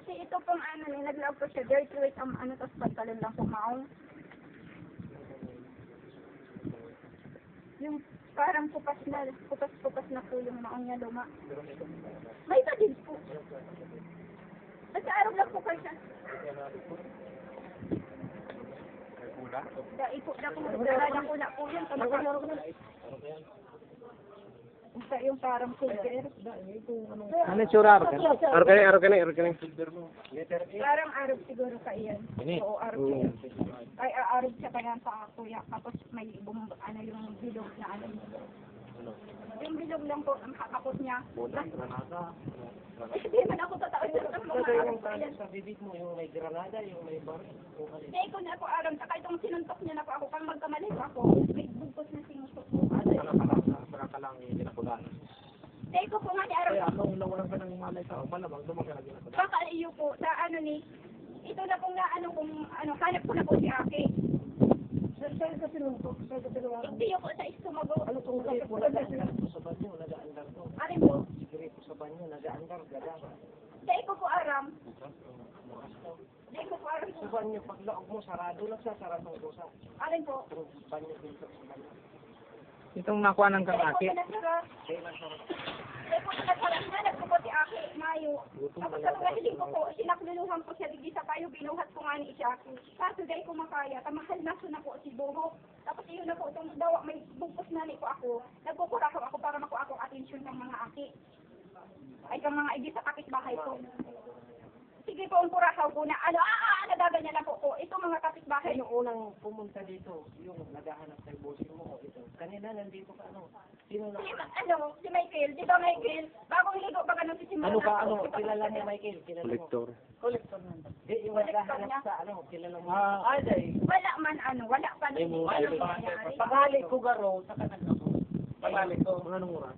Kasi ito pong ano, naglaw po siya, dirty weight ang ano, tapos pantalon lang po maong. Yung parang pupas na po yung maong niya luma. May iba din po. Basta araw lang po kayo siya. Dala po yun. Basta yung parang silver. Ano yung tsura? Araw ka na. Parang arog siguro ka iyan. Oo, arog siya. Ay, arog siya pa yan sa kuya. Tapos may ano yung bilog na ano. Yung bilog lang po, ang kakapot niya. Hindi man ako tataon ng mga arog pa yan. Sa bibig mo, yung may granada, yung may bar. Hindi ko na ako arog. Saka itong sinuntok niya na po ako. Pag magkamali po ako, may bugkos na sinuntok po. Baka lang yung dinapulan. Hindi ko po nga ni arog. Kaya, nawalan ka ng malay sa malamang, dumagana dinapulan. Baka iyo po, sa ano ni, ito na pong na ano kung ano, hanap ko na po si Aki. Saan ka sinuntok? Hindi ko sa istumago. Ano kung grip mo nag-aandar po sa banyo, nag-aandar po? Arin po? Grip po sa banyo, nag-aandar, gada. Hindi ko po aram. Hindi ko po aram. Sa banyo, pag laog mo, sarado lang siya, saradong busa. Arin po? Pero banyo dito sa banyo. Itong nakuha ng kamaki. Hindi po nasara. Hanap ko po si Aki, Mayo. Tapos sa mga hindi ko po, sinakluluhan ko siya digi sa kayo, binuhat ko nga ni Aki. Kaso dahil ko makaya, tamahal na na po si Buro. Tapos yun na po, itong daw, may bugkos na ni ko ako. Nagkukurakaw ako para makuha akong atensyon ng mga Aki. Ay, kang mga igi sa kapitbahay ko. Sige po, ang kurakaw ko na, nagaganyan lang po ko. Ito mga kapitbahay. Yung unang pumunta dito, yung naghahanap ng bosin mo, ito. Kanina nandito ka, ano? Sino na? Si Michael. Di ba Michael? Bagong ligo ba ganun si Simona? Kilala ni Michael, kilala mo. Kolektor na. Yung naghahanap sa, kilala mo. Wala man, wala pa. Pagalik ko garo, sa kanag ako. Pagalik ko, mga nung oras.